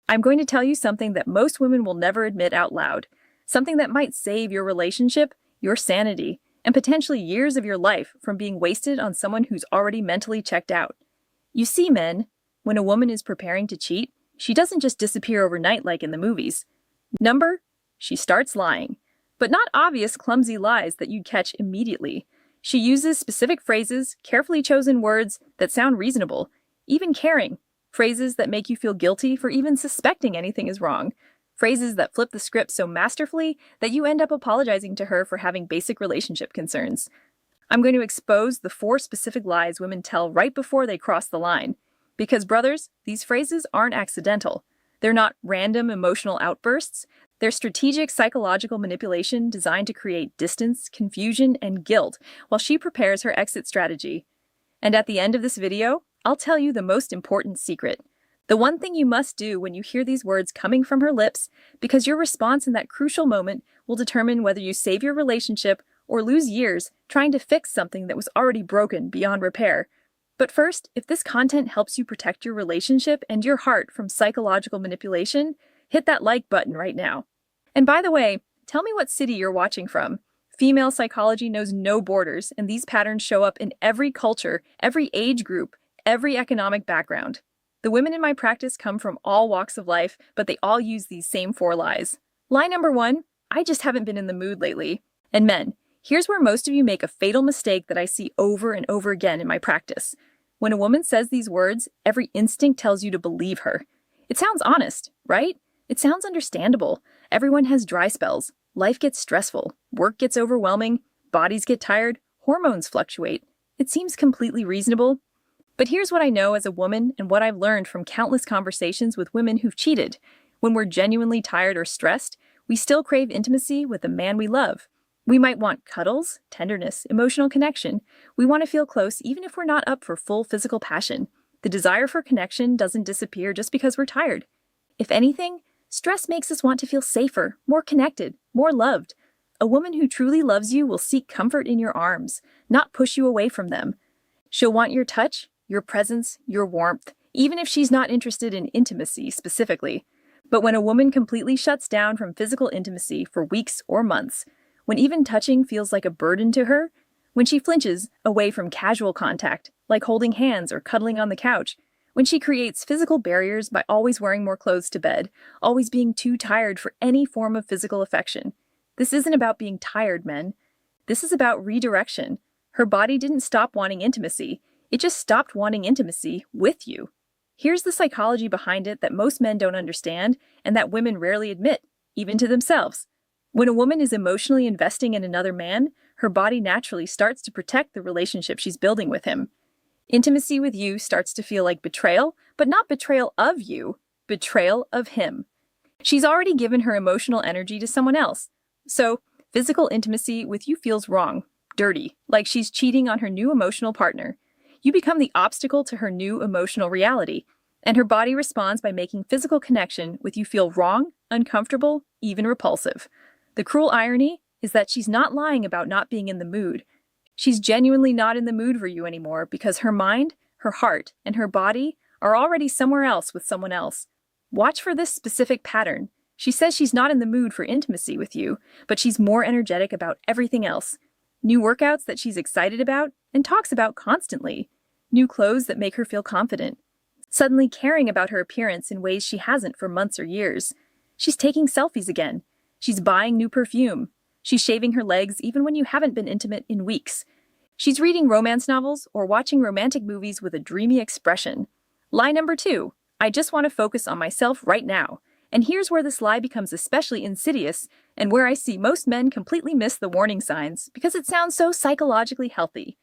I'm going to tell you something that most women will never admit out loud, something that might save your relationship, your sanity, and potentially years of your life from being wasted on someone who's already mentally checked out. You see, men, when a woman is preparing to cheat, she doesn't just disappear overnight like in the movies. Number, she starts lying. But not obvious, clumsy lies that you'd catch immediately. She uses specific phrases, carefully chosen words that sound reasonable, even caring, phrases that make you feel guilty for even suspecting anything is wrong, phrases that flip the script so masterfully that you end up apologizing to her for having basic relationship concerns. I'm going to expose the 4 specific lies women tell right before they cross the line. Because, brothers, these phrases aren't accidental. They're not random emotional outbursts. They're strategic psychological manipulation designed to create distance, confusion, and guilt while she prepares her exit strategy. And at the end of this video, I'll tell you the most important secret. The one thing you must do when you hear these words coming from her lips, because your response in that crucial moment will determine whether you save your relationship or lose years trying to fix something that was already broken beyond repair. But first, if this content helps you protect your relationship and your heart from psychological manipulation, hit that like button right now. And by the way, tell me what city you're watching from. Female psychology knows no borders, and these patterns show up in every culture, every age group, every economic background. The women in my practice come from all walks of life, but they all use these same 4 lies. Lie number 1, I just haven't been in the mood lately. And men, here's where most of you make a fatal mistake that I see over and over again in my practice. When a woman says these words, every instinct tells you to believe her. It sounds honest, right? It sounds understandable. Everyone has dry spells. Life gets stressful. Work gets overwhelming. Bodies get tired. Hormones fluctuate. It seems completely reasonable. But here's what I know as a woman and what I've learned from countless conversations with women who've cheated. When we're genuinely tired or stressed, we still crave intimacy with the man we love. We might want cuddles, tenderness, emotional connection. We want to feel close even if we're not up for full physical passion. The desire for connection doesn't disappear just because we're tired. If anything, stress makes us want to feel safer, more connected, more loved. A woman who truly loves you will seek comfort in your arms, not push you away from them. She'll want your touch, your presence, your warmth, even if she's not interested in intimacy specifically. But when a woman completely shuts down from physical intimacy for weeks or months, when even touching feels like a burden to her, when she flinches away from casual contact, like holding hands or cuddling on the couch, when she creates physical barriers by always wearing more clothes to bed, always being too tired for any form of physical affection. This isn't about being tired, men. This is about redirection. Her body didn't stop wanting intimacy. It just stopped wanting intimacy with you. Here's the psychology behind it that most men don't understand and that women rarely admit, even to themselves. When a woman is emotionally investing in another man, her body naturally starts to protect the relationship she's building with him. Intimacy with you starts to feel like betrayal, but not betrayal of you, betrayal of him. She's already given her emotional energy to someone else. So, physical intimacy with you feels wrong, dirty, like she's cheating on her new emotional partner. You become the obstacle to her new emotional reality, and her body responds by making physical connection with you feel wrong, uncomfortable, even repulsive. The cruel irony is that she's not lying about not being in the mood. She's genuinely not in the mood for you anymore because her mind, her heart, and her body are already somewhere else with someone else. Watch for this specific pattern. She says she's not in the mood for intimacy with you, but she's more energetic about everything else. New workouts that she's excited about and talks about constantly. New clothes that make her feel confident. Suddenly caring about her appearance in ways she hasn't for months or years. She's taking selfies again. She's buying new perfume. She's shaving her legs even when you haven't been intimate in weeks. She's reading romance novels or watching romantic movies with a dreamy expression. Lie number 2, I just want to focus on myself right now. And here's where this lie becomes especially insidious and where I see most men completely miss the warning signs because it sounds so psychologically healthy.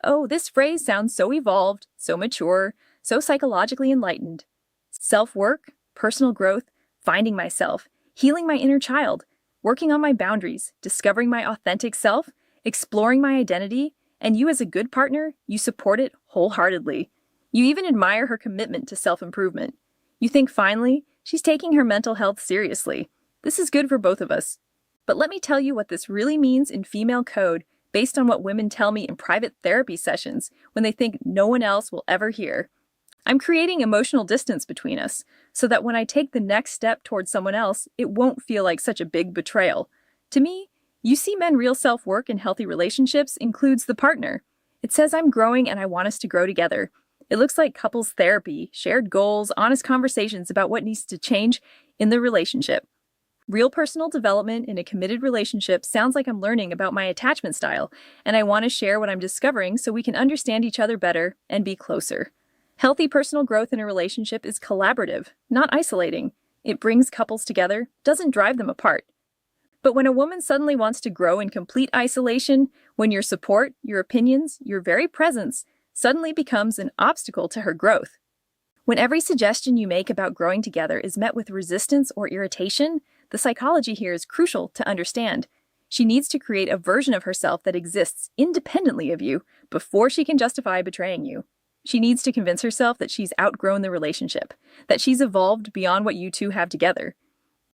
Oh, this phrase sounds so evolved, so mature, so psychologically enlightened. Self-work, personal growth, finding myself, healing my inner child, working on my boundaries, discovering my authentic self, exploring my identity, and you as a good partner, you support it wholeheartedly. You even admire her commitment to self-improvement. You think finally, she's taking her mental health seriously. This is good for both of us. But let me tell you what this really means in female code based on what women tell me in private therapy sessions when they think no one else will ever hear. I'm creating emotional distance between us so that when I take the next step towards someone else, it won't feel like such a big betrayal. To me, you see men real self-work in healthy relationships includes the partner. It says I'm growing and I want us to grow together. It looks like couples therapy, shared goals, honest conversations about what needs to change in the relationship. Real personal development in a committed relationship sounds like I'm learning about my attachment style, and I want to share what I'm discovering so we can understand each other better and be closer. Healthy personal growth in a relationship is collaborative, not isolating. It brings couples together, doesn't drive them apart. But when a woman suddenly wants to grow in complete isolation, when your support, your opinions, your very presence suddenly becomes an obstacle to her growth. When every suggestion you make about growing together is met with resistance or irritation, the psychology here is crucial to understand. She needs to create a version of herself that exists independently of you before she can justify betraying you. She needs to convince herself that she's outgrown the relationship, that she's evolved beyond what you two have together.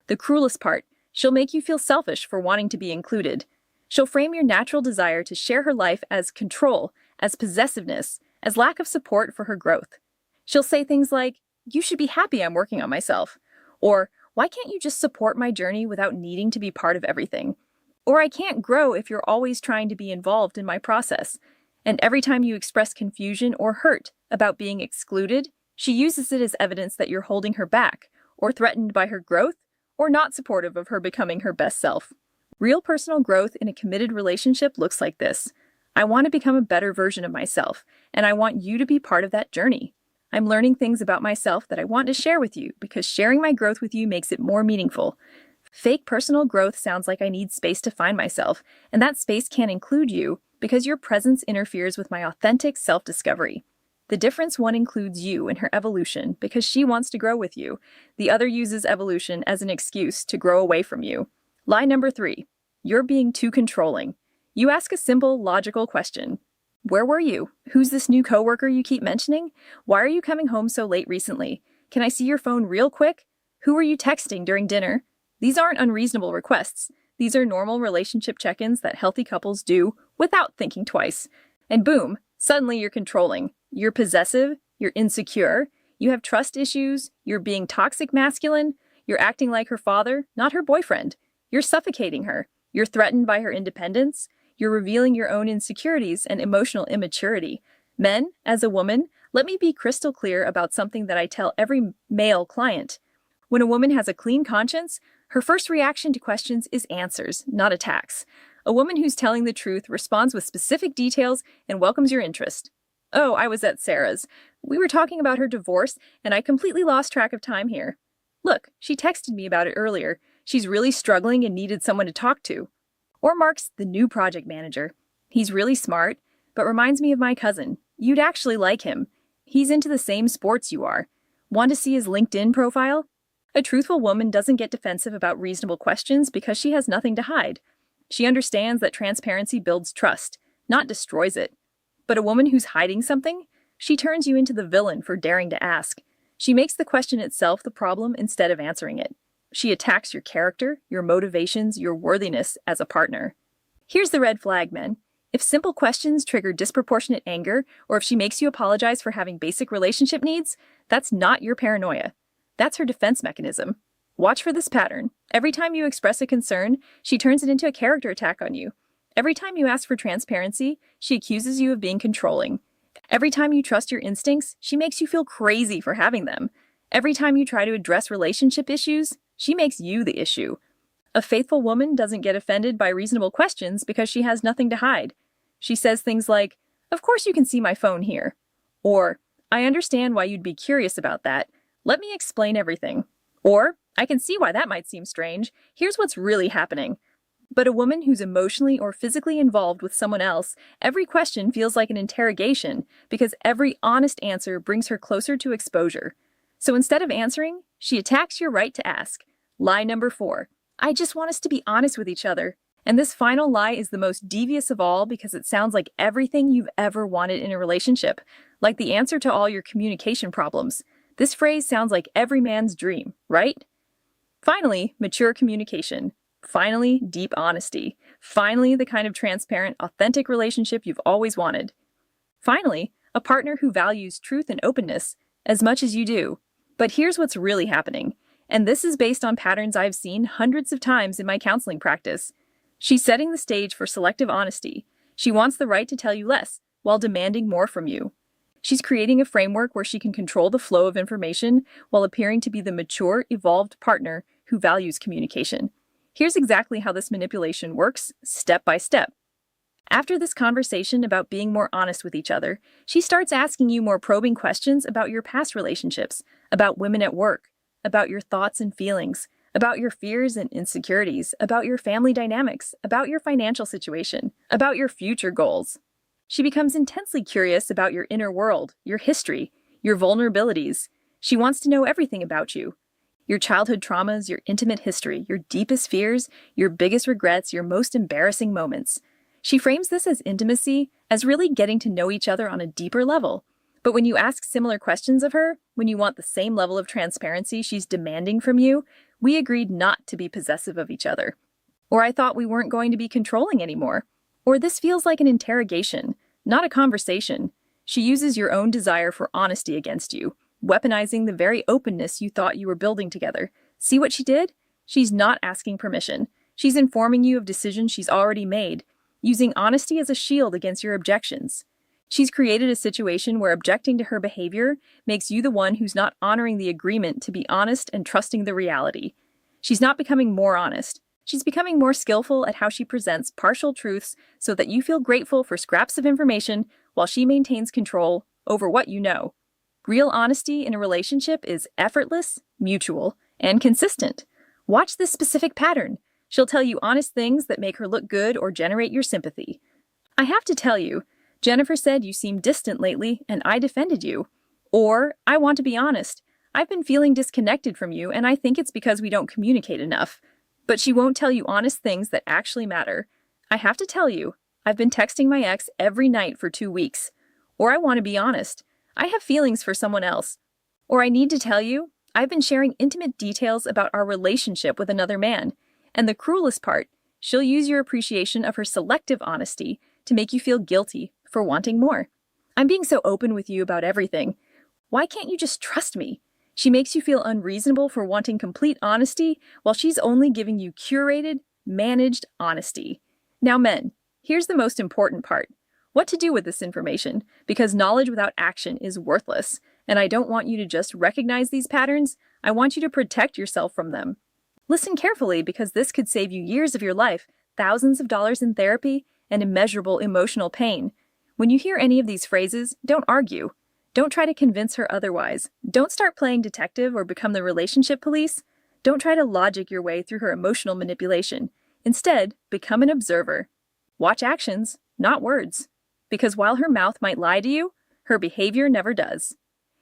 The cruelest part, she'll make you feel selfish for wanting to be included. She'll frame your natural desire to share her life as control, as possessiveness, as lack of support for her growth. She'll say things like, "You should be happy I'm working on myself," or "Why can't you just support my journey without needing to be part of everything?" Or "I can't grow if you're always trying to be involved in my process." And every time you express confusion or hurt about being excluded, she uses it as evidence that you're holding her back, or threatened by her growth, or not supportive of her becoming her best self. Real personal growth in a committed relationship looks like this. I want to become a better version of myself, and I want you to be part of that journey. I'm learning things about myself that I want to share with you because sharing my growth with you makes it more meaningful. Fake personal growth sounds like I need space to find myself, and that space can't include you because your presence interferes with my authentic self-discovery. The difference one includes you in her evolution because she wants to grow with you. The other uses evolution as an excuse to grow away from you. Lie number 3. You're being too controlling. You ask a simple, logical question. Where were you? Who's this new coworker you keep mentioning? Why are you coming home so late recently? Can I see your phone real quick? Who were you texting during dinner? These aren't unreasonable requests. These are normal relationship check-ins that healthy couples do without thinking twice. And boom, suddenly you're controlling. You're possessive, you're insecure, you have trust issues, you're being toxic masculine, you're acting like her father, not her boyfriend. You're suffocating her. You're threatened by her independence. You're revealing your own insecurities and emotional immaturity. Men, as a woman, let me be crystal clear about something that I tell every male client. When a woman has a clean conscience, her first reaction to questions is answers, not attacks. A woman who's telling the truth responds with specific details and welcomes your interest. "Oh, I was at Sarah's. We were talking about her divorce, and I completely lost track of time here. Look, she texted me about it earlier. She's really struggling and needed someone to talk to." Or Mark's the new project manager. "He's really smart, but reminds me of my cousin. You'd actually like him. He's into the same sports you are. Want to see his LinkedIn profile?" A truthful woman doesn't get defensive about reasonable questions because she has nothing to hide. She understands that transparency builds trust, not destroys it. But a woman who's hiding something, she turns you into the villain for daring to ask. She makes the question itself the problem instead of answering it. She attacks your character, your motivations, your worthiness as a partner. Here's the red flag, men. If simple questions trigger disproportionate anger, or if she makes you apologize for having basic relationship needs, that's not your paranoia. That's her defense mechanism. Watch for this pattern. Every time you express a concern, she turns it into a character attack on you. Every time you ask for transparency, she accuses you of being controlling. Every time you trust your instincts, she makes you feel crazy for having them. Every time you try to address relationship issues, she makes you the issue. A faithful woman doesn't get offended by reasonable questions because she has nothing to hide. She says things like, "Of course you can see my phone here." Or, "I understand why you'd be curious about that. Let me explain everything." Or, "I can see why that might seem strange. Here's what's really happening." But a woman who's emotionally or physically involved with someone else, every question feels like an interrogation because every honest answer brings her closer to exposure. So instead of answering, she attacks your right to ask. Lie number 4. I just want us to be honest with each other. And this final lie is the most devious of all because it sounds like everything you've ever wanted in a relationship, like the answer to all your communication problems. This phrase sounds like every man's dream, right? Finally, mature communication. Finally, deep honesty. Finally, the kind of transparent, authentic relationship you've always wanted. Finally, a partner who values truth and openness, as much as you do. But here's what's really happening, and this is based on patterns I've seen hundreds of times in my counseling practice. She's setting the stage for selective honesty. She wants the right to tell you less, while demanding more from you. She's creating a framework where she can control the flow of information while appearing to be the mature, evolved partner who values communication. Here's exactly how this manipulation works, step by step. After this conversation about being more honest with each other, she starts asking you more probing questions about your past relationships, about women at work, about your thoughts and feelings, about your fears and insecurities, about your family dynamics, about your financial situation, about your future goals. She becomes intensely curious about your inner world, your history, your vulnerabilities. She wants to know everything about you. Your childhood traumas, your intimate history, your deepest fears, your biggest regrets, your most embarrassing moments. She frames this as intimacy, as really getting to know each other on a deeper level. But when you ask similar questions of her, when you want the same level of transparency she's demanding from you, we agreed not to be possessive of each other. Or I thought we weren't going to be controlling anymore. Or this feels like an interrogation, not a conversation. She uses your own desire for honesty against you, weaponizing the very openness you thought you were building together. See what she did? She's not asking permission. She's informing you of decisions she's already made, using honesty as a shield against your objections. She's created a situation where objecting to her behavior makes you the one who's not honoring the agreement to be honest and trusting the reality. She's not becoming more honest. She's becoming more skillful at how she presents partial truths so that you feel grateful for scraps of information while she maintains control over what you know. Real honesty in a relationship is effortless, mutual, and consistent. Watch this specific pattern. She'll tell you honest things that make her look good or generate your sympathy. I have to tell you, Jennifer said you seem distant lately and I defended you. Or, I want to be honest, I've been feeling disconnected from you and I think it's because we don't communicate enough. But she won't tell you honest things that actually matter. I have to tell you, I've been texting my ex every night for 2 weeks. Or I want to be honest, I have feelings for someone else. Or I need to tell you, I've been sharing intimate details about our relationship with another man. And the cruelest part, she'll use your appreciation of her selective honesty to make you feel guilty for wanting more. I'm being so open with you about everything. Why can't you just trust me? She makes you feel unreasonable for wanting complete honesty while she's only giving you curated, managed honesty. Now, men, here's the most important part. What to do with this information, because knowledge without action is worthless, and I don't want you to just recognize these patterns, I want you to protect yourself from them. Listen carefully, because this could save you years of your life, thousands of dollars in therapy, and immeasurable emotional pain. When you hear any of these phrases, don't argue. Don't try to convince her otherwise. Don't start playing detective or become the relationship police. Don't try to logic your way through her emotional manipulation. Instead, become an observer. Watch actions, not words. Because while her mouth might lie to you, her behavior never does.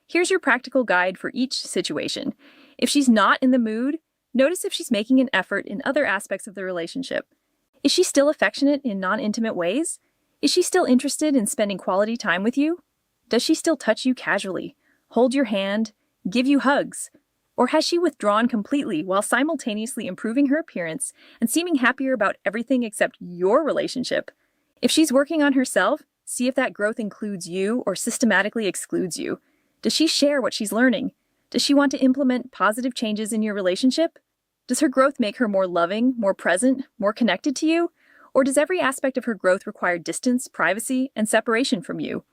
Here's your practical guide for each situation. If she's not in the mood, notice if she's making an effort in other aspects of the relationship. Is she still affectionate in non-intimate ways? Is she still interested in spending quality time with you? Does she still touch you casually, hold your hand, give you hugs? Or has she withdrawn completely while simultaneously improving her appearance and seeming happier about everything except your relationship? If she's working on herself, see if that growth includes you or systematically excludes you. Does she share what she's learning? Does she want to implement positive changes in your relationship? Does her growth make her more loving, more present, more connected to you? Or does every aspect of her growth require distance, privacy, and separation from you?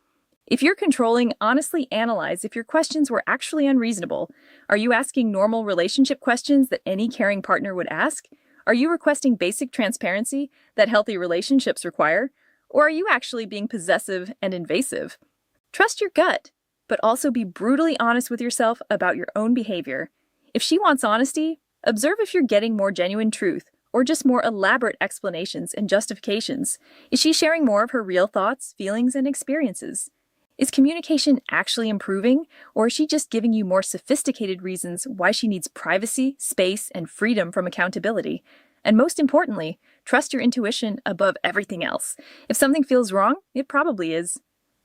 If you're controlling, honestly analyze if your questions were actually unreasonable. Are you asking normal relationship questions that any caring partner would ask? Are you requesting basic transparency that healthy relationships require? Or are you actually being possessive and invasive? Trust your gut, but also be brutally honest with yourself about your own behavior. If she wants honesty, observe if you're getting more genuine truth or just more elaborate explanations and justifications. Is she sharing more of her real thoughts, feelings, and experiences? Is communication actually improving, or is she just giving you more sophisticated reasons why she needs privacy, space, and freedom from accountability? And most importantly, trust your intuition above everything else. If something feels wrong, it probably is.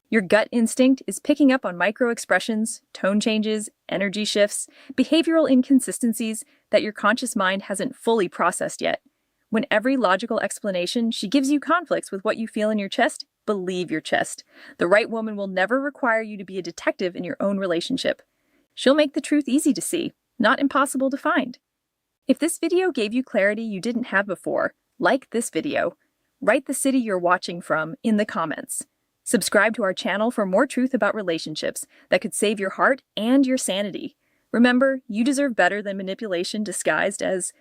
Your gut instinct is picking up on micro-expressions, tone changes, energy shifts, behavioral inconsistencies that your conscious mind hasn't fully processed yet. When every logical explanation she gives you conflicts with what you feel in your chest, believe your chest. The right woman will never require you to be a detective in your own relationship. She'll make the truth easy to see, not impossible to find. If this video gave you clarity you didn't have before, like this video. Write the city you're watching from in the comments. Subscribe to our channel for more truth about relationships that could save your heart and your sanity. Remember, you deserve better than manipulation disguised as